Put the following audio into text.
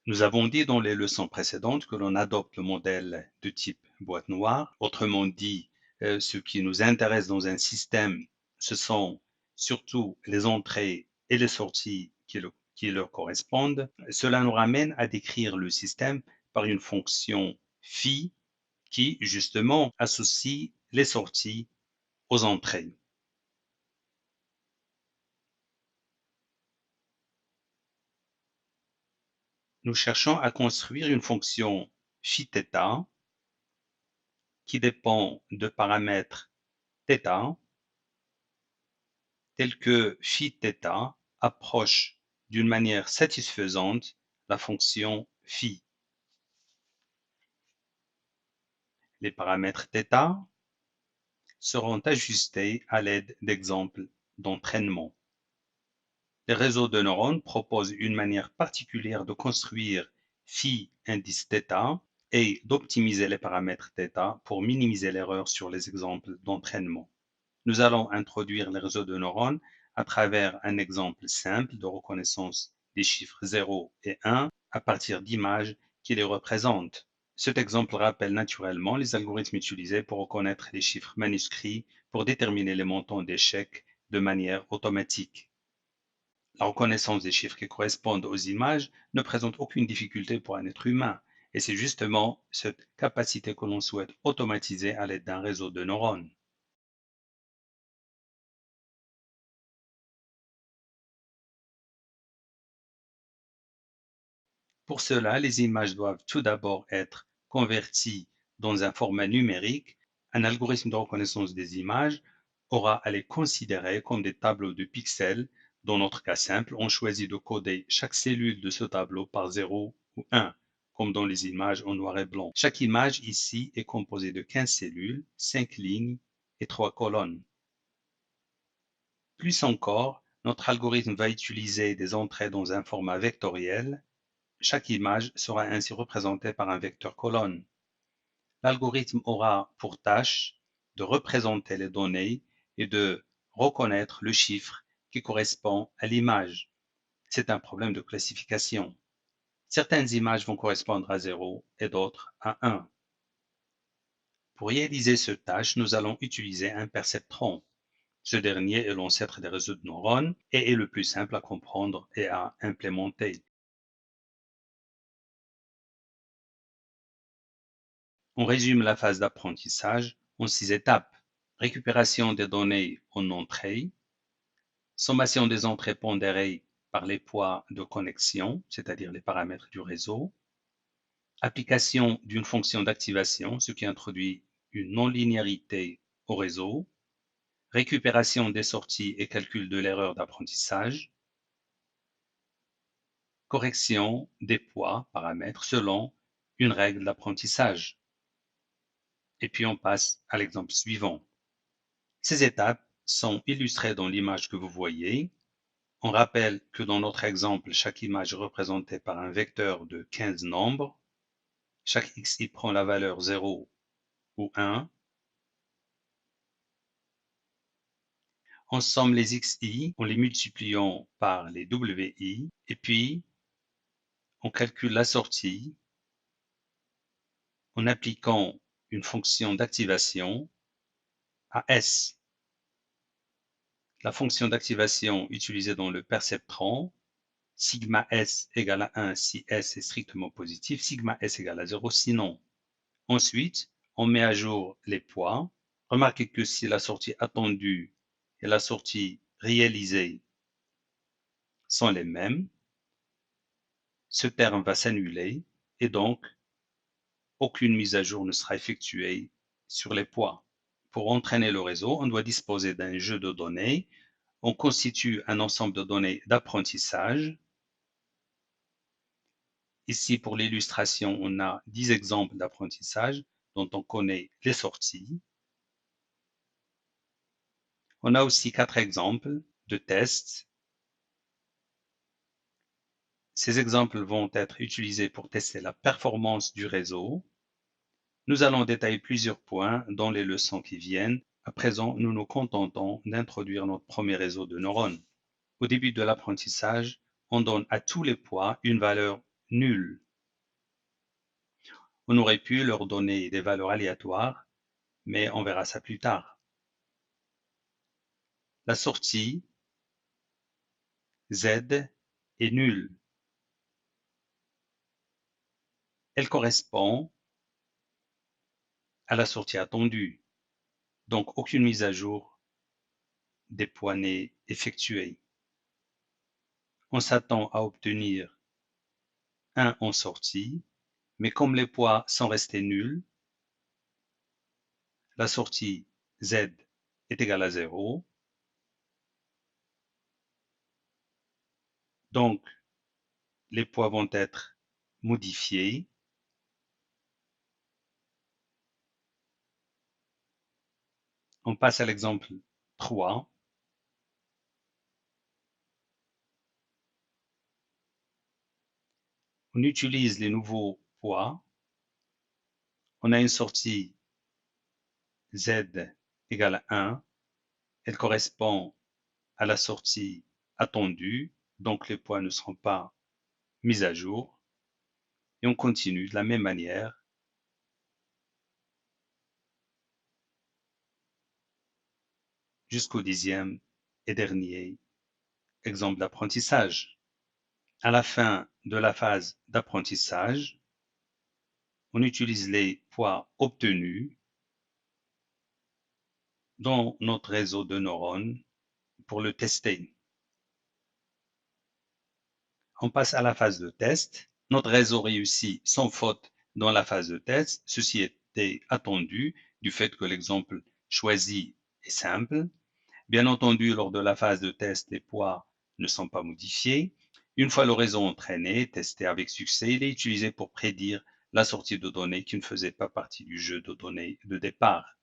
Nous avons dit dans les leçons précédentes que l'on adopte le modèle de type boîte noire. Autrement dit, ce qui nous intéresse dans un système, ce sont surtout les entrées et les sorties qui leur correspondent. Cela nous ramène à décrire le système par une fonction phi qui, justement, associe les sorties aux entrées. Nous cherchons à construire une fonction phi-θ qui dépend de paramètres θ tels que phi-θ approche d'une manière satisfaisante la fonction phi. Les paramètres θ seront ajustés à l'aide d'exemples d'entraînement. Les réseaux de neurones proposent une manière particulière de construire phi indice θ et d'optimiser les paramètres θ pour minimiser l'erreur sur les exemples d'entraînement. Nous allons introduire les réseaux de neurones à travers un exemple simple de reconnaissance des chiffres 0 et 1 à partir d'images qui les représentent. Cet exemple rappelle naturellement les algorithmes utilisés pour reconnaître les chiffres manuscrits pour déterminer les montants d'échecs de manière automatique. La reconnaissance des chiffres qui correspondent aux images ne présente aucune difficulté pour un être humain, et c'est justement cette capacité que l'on souhaite automatiser à l'aide d'un réseau de neurones. Pour cela, les images doivent tout d'abord être converties dans un format numérique. Un algorithme de reconnaissance des images aura à les considérer comme des tableaux de pixels. Dans notre cas simple, on choisit de coder chaque cellule de ce tableau par 0 ou 1, comme dans les images en noir et blanc. Chaque image ici est composée de 15 cellules, 5 lignes et 3 colonnes. Plus encore, notre algorithme va utiliser des entrées dans un format vectoriel. Chaque image sera ainsi représentée par un vecteur colonne. L'algorithme aura pour tâche de représenter les données et de reconnaître le chiffre qui correspond à l'image. C'est un problème de classification. Certaines images vont correspondre à 0 et d'autres à 1. Pour réaliser cette tâche, nous allons utiliser un perceptron. Ce dernier est l'ancêtre des réseaux de neurones et est le plus simple à comprendre et à implémenter. On résume la phase d'apprentissage en 6 étapes. Récupération des données en entrée, sommation des entrées pondérées par les poids de connexion, c'est-à-dire les paramètres du réseau, application d'une fonction d'activation, ce qui introduit une non-linéarité au réseau, récupération des sorties et calcul de l'erreur d'apprentissage, correction des poids, paramètres, selon une règle d'apprentissage. Et puis on passe à l'exemple suivant. Ces étapes sont illustrées dans l'image que vous voyez. On rappelle que dans notre exemple, chaque image est représentée par un vecteur de 15 nombres. Chaque xi prend la valeur 0 ou 1. On somme les xi en les multipliant par les wi et puis on calcule la sortie en appliquant une fonction d'activation à S. La fonction d'activation utilisée dans le perceptron, sigma S égale à 1 si S est strictement positif, sigma S égale à 0 sinon. Ensuite, on met à jour les poids. Remarquez que si la sortie attendue et la sortie réalisée sont les mêmes, ce terme va s'annuler et donc aucune mise à jour ne sera effectuée sur les poids. Pour entraîner le réseau, on doit disposer d'un jeu de données. On constitue un ensemble de données d'apprentissage. Ici, pour l'illustration, on a 10 exemples d'apprentissage dont on connaît les sorties. On a aussi 4 exemples de tests. Ces exemples vont être utilisés pour tester la performance du réseau. Nous allons détailler plusieurs points dans les leçons qui viennent. À présent, nous nous contentons d'introduire notre premier réseau de neurones. Au début de l'apprentissage, on donne à tous les poids une valeur nul. On aurait pu leur donner des valeurs aléatoires, mais on verra ça plus tard. La sortie Z est nulle. Elle correspond à la sortie attendue, donc aucune mise à jour des poids n'est effectuée. On s'attend à obtenir 1 en sortie, mais comme les poids sont restés nuls, la sortie Z est égale à 0, donc les poids vont être modifiés. On passe à l'exemple 3. On utilise les nouveaux poids. On a une sortie Z égale à 1. Elle correspond à la sortie attendue, donc les poids ne seront pas mis à jour. Et on continue de la même manière jusqu'au 10e et dernier exemple d'apprentissage. À la fin de la phase d'apprentissage, on utilise les poids obtenus dans notre réseau de neurones pour le tester. On passe à la phase de test. Notre réseau réussit sans faute dans la phase de test. Ceci était attendu du fait que l'exemple choisi est simple. Bien entendu, lors de la phase de test, les poids ne sont pas modifiés. Une fois le réseau entraîné, testé avec succès, il est utilisé pour prédire la sortie de données qui ne faisait pas partie du jeu de données de départ.